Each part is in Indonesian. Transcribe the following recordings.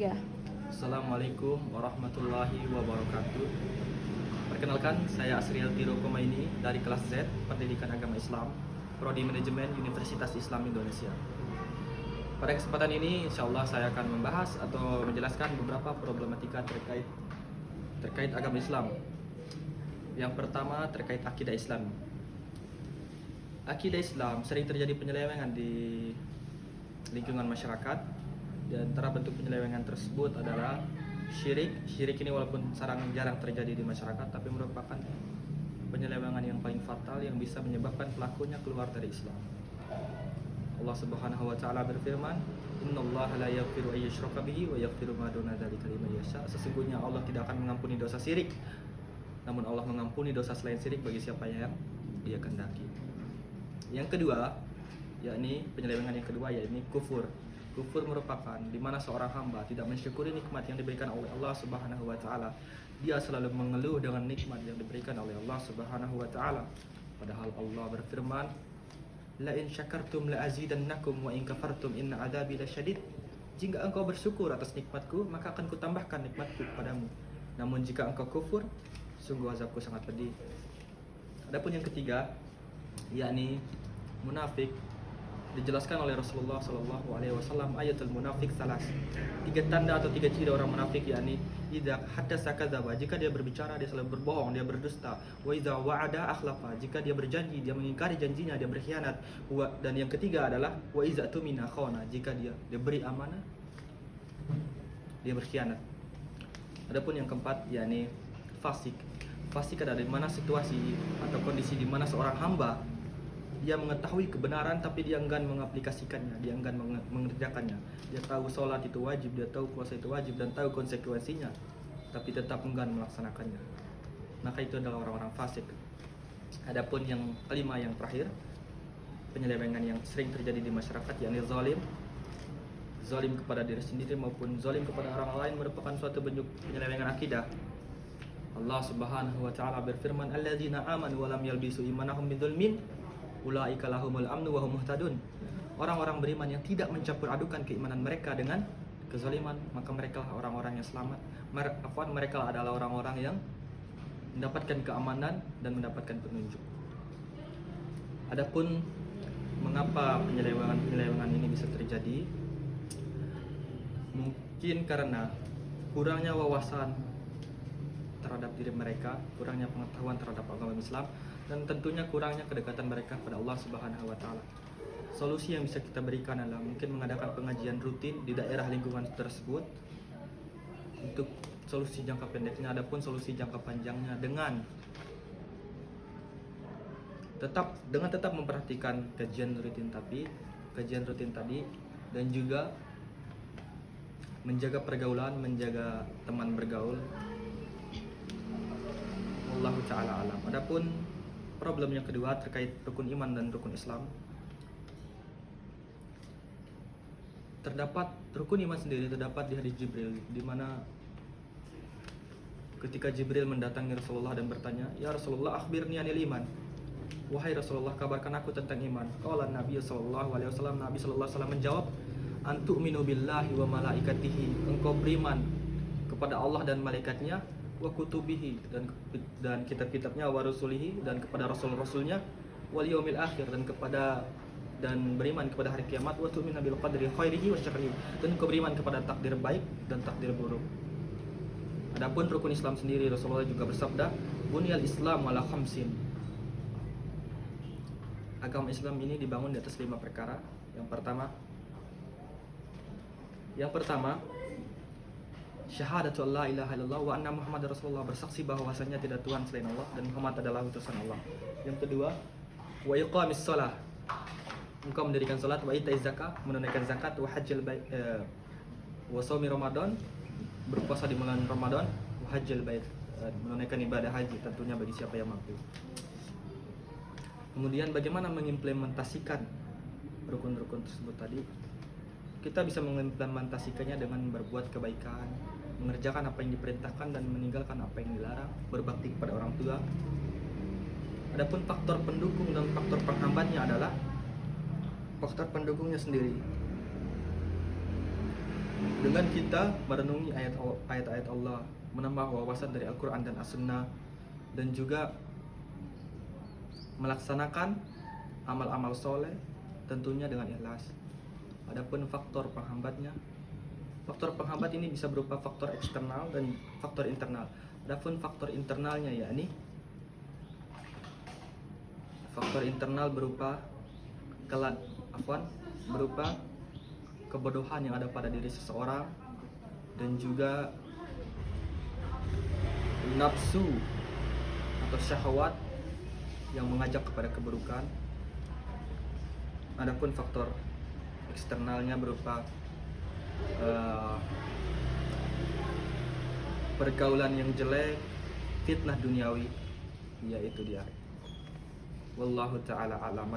Ya. Assalamualaikum warahmatullahi wabarakatuh. Perkenalkan, saya Asriel Tiro Komaini dari kelas Z Pendidikan Agama Islam, Prodi Manajemen Universitas Islam Indonesia. Pada kesempatan ini, insya Allah saya akan membahas atau menjelaskan beberapa problematika terkait agama Islam. Yang pertama terkait akidah Islam. Akidah Islam sering terjadi penyelewengan di lingkungan masyarakat. Di antara bentuk penyelewengan tersebut adalah syirik. Syirik ini walaupun jarang terjadi di masyarakat, tapi merupakan penyelewengan yang paling fatal yang bisa menyebabkan pelakunya keluar dari Islam. Allah Subhanahu wa taala berfirman, "Innallaha la yaghfiru ay yushraka bihi wa yaghfiru ma duna dzalika liman yasha." Sesungguhnya Allah tidak akan mengampuni dosa syirik, namun Allah mengampuni dosa selain syirik bagi siapa yang Dia kehendaki. Yang kedua, yakni penyelewengan yang kedua, yakni kufur. Kufur merupakan di mana seorang hamba tidak mensyukuri nikmat yang diberikan oleh Allah Subhanahu wa taala. Dia selalu mengeluh dengan nikmat yang diberikan oleh Allah Subhanahu wa taala. Padahal Allah berfirman, "La in syakartum la azidannakum wa in kafartum inna adzabi lasyadid." Jika engkau bersyukur atas nikmatku, maka akan kutambahkan nikmatku kepadamu. Namun jika engkau kufur, sungguh azabku sangat pedih. Adapun yang ketiga, yakni munafik, dijelaskan oleh Rasulullah SAW ayatul munafik salas. 3 tanda atau 3 ciri orang munafik, yakni idza hadatsa kadzaba, jika dia berbicara dia selalu berbohong, dia berdusta. Wa idza wa'ada akhlafa, jika dia berjanji dia mengingkari janjinya, dia berkhianat. Dan yang ketiga adalah wa idza tumina khana, jika dia beri amanah dia berkhianat. Adapun yang keempat, yakni fasik. Fasik adalah di mana situasi atau kondisi di mana seorang hamba dia mengetahui kebenaran tapi dia enggan mengaplikasikannya, dia enggan mengerjakannya. Dia tahu sholat itu wajib, dia tahu puasa itu wajib dan tahu konsekuensinya, tapi tetap enggan melaksanakannya. Maka itu adalah orang-orang fasik. Adapun yang kelima, yang terakhir, penyelewengan yang sering terjadi di masyarakat, yakni zalim. Zalim kepada diri sendiri maupun zalim kepada orang lain merupakan suatu bentuk penyelewengan akidah. Allah Subhanahu wa taala berfirman, "Alladzina amanu wa lam yalbisu imanahum bidzulmin ulaika lahumul amnu wa hum muhtadun." Orang-orang beriman yang tidak mencampur adukan keimanan mereka dengan kezaliman, maka mereka lah orang-orang yang selamat. Mereka lah adalah orang-orang yang mendapatkan keamanan dan mendapatkan petunjuk. Adapun mengapa penyelewengan ini bisa terjadi? Mungkin karena kurangnya wawasan terhadap diri mereka, kurangnya pengetahuan terhadap agama Islam, dan tentunya kurangnya kedekatan mereka pada Allah Subhanahu wa taala. Solusi yang bisa kita berikan adalah mungkin mengadakan pengajian rutin di daerah lingkungan tersebut untuk solusi jangka pendeknya. Adapun solusi jangka panjangnya dengan tetap memperhatikan kajian rutin tadi dan juga menjaga pergaulan, menjaga teman bergaul. Wallahu ta'ala alam. Adapun problem yang kedua terkait rukun iman dan rukun Islam. Rukun iman sendiri terdapat di hadis Jibril, di mana ketika Jibril mendatangi Rasulullah dan bertanya, "Ya Rasulullah, akhbirni anil iman." Wahai Rasulullah, kabarkan aku tentang iman. Qala Nabi sallallahu alaihi wasallam, Nabi sallallahu alaihi wasallam menjawab, "Antu'minu billahi wa malaikatihi." Engkau beriman kepada Allah dan malaikatnya, wa kutubihi, dan kitab-kitabnya, wa rasulihi, dan kepada rasul-rasulnya, wal yaumil akhir, dan beriman kepada hari kiamat, wa tu'minu bil qadri khairihi wa syarrihi, dan kau beriman kepada takdir baik dan takdir buruk. Adapun rukun Islam sendiri, Rasulullah juga bersabda, "Bunyal Islam ala khamsin." Agama Islam ini dibangun di atas 5 perkara. Yang pertama, syahadatu la ilaha illallah wa anna Muhammad Rasulullah, bersaksi bahwasanya tidak Tuhan selain Allah dan Muhammad adalah utusan Allah. Yang kedua, wa iqamis shalah, engkau mendirikan salat, wa itaiz zakah, menunaikan zakat, wa hajjal bait, wa shaumi Ramadan, berpuasa di bulan Ramadan, wa hajjal bait, menunaikan ibadah haji tentunya bagi siapa yang mampu. Kemudian bagaimana mengimplementasikan rukun-rukun tersebut tadi? Kita bisa mengimplementasikannya dengan berbuat kebaikan, mengerjakan apa yang diperintahkan dan meninggalkan apa yang dilarang, berbakti kepada orang tua. Adapun faktor pendukung dan faktor penghambatnya adalah faktor pendukungnya sendiri. Dengan kita merenungi ayat-ayat Allah, menambah wawasan dari Al-Quran dan As-Sunnah, dan juga melaksanakan amal-amal soleh tentunya dengan ikhlas. Adapun faktor penghambat ini bisa berupa faktor eksternal dan faktor internal. Adapun faktor internalnya yakni faktor internal berupa berupa kebodohan yang ada pada diri seseorang, dan juga nafsu atau syahwat yang mengajak kepada keburukan. Adapun faktor eksternalnya berupa pergaulan yang jelek, fitnah duniawi, yaitu dia. Wallahu taala alam.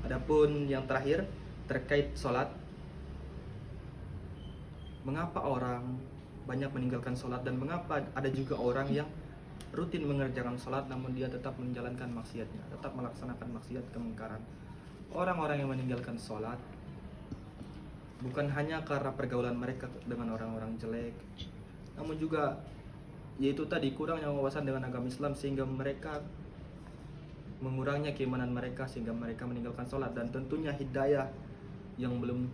Adapun yang terakhir terkait sholat, mengapa orang banyak meninggalkan sholat, dan mengapa ada juga orang yang rutin mengerjakan sholat namun dia tetap menjalankan maksiatnya, tetap melaksanakan maksiat kemungkaran. Orang-orang yang meninggalkan sholat bukan hanya karena pergaulan mereka dengan orang-orang jelek, namun juga yaitu tadi kurangnya wawasan dengan agama Islam, sehingga mereka mengurangnya keimanan mereka, sehingga mereka meninggalkan sholat. Dan tentunya hidayah yang belum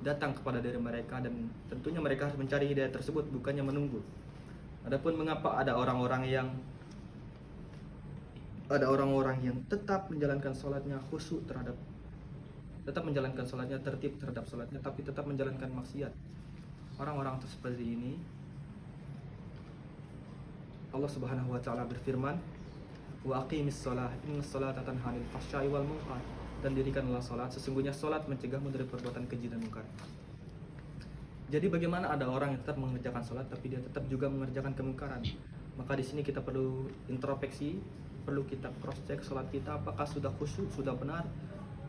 datang kepada diri mereka, dan tentunya mereka harus mencari hidayah tersebut, bukannya menunggu. Adapun mengapa ada orang-orang yang tetap menjalankan sholatnya khusyuk tetap menjalankan sholatnya, tertib terhadap sholatnya, tapi tetap menjalankan maksiat. Orang-orang seperti ini, Allah Subhanahu wa taala berfirman, wa aqimis shalah innas sholata tanha 'anil fahsya'i wal munkar, dan dirikanlah salat, sesungguhnya salat mencegahmu dari perbuatan keji dan munkar. Jadi bagaimana ada orang yang tetap mengerjakan salat tapi dia tetap juga mengerjakan kemungkaran? Maka di sini kita perlu introspeksi, perlu kita cross check salat kita apakah sudah khusyuk, sudah benar,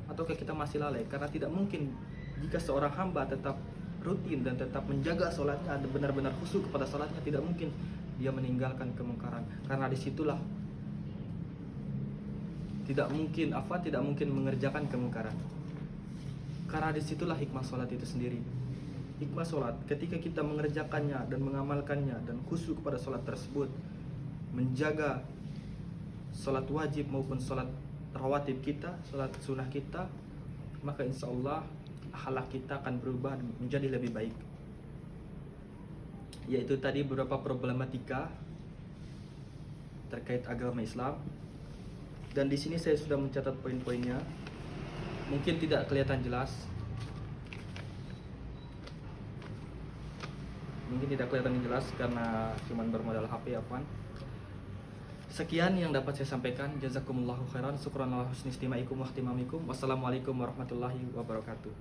ataukah kita masih lalai. Karena tidak mungkin jika seorang hamba tetap rutin dan tetap menjaga salatnya, benar-benar khusyuk kepada salatnya, tidak mungkin dia meninggalkan kemungkaran. Karena disitulah tidak mungkin mengerjakan kemungkaran. Karena disitulah hikmah sholat itu sendiri. Hikmah sholat ketika kita mengerjakannya dan mengamalkannya dan khusyuk kepada sholat tersebut, menjaga sholat wajib maupun sholat rawatib kita, sholat sunnah kita, maka insya Allah akhlak kita akan berubah menjadi lebih baik. Yaitu tadi beberapa problematika terkait agama Islam. Dan di sini saya sudah mencatat poin-poinnya. Mungkin tidak kelihatan jelas. Karena cuma bermodal HP apaan. Sekian yang dapat saya sampaikan. Jazakumullahu khairan. Syukran ala husni istimaikum wa ihtimamikum. Wassalamualaikum warahmatullahi wabarakatuh.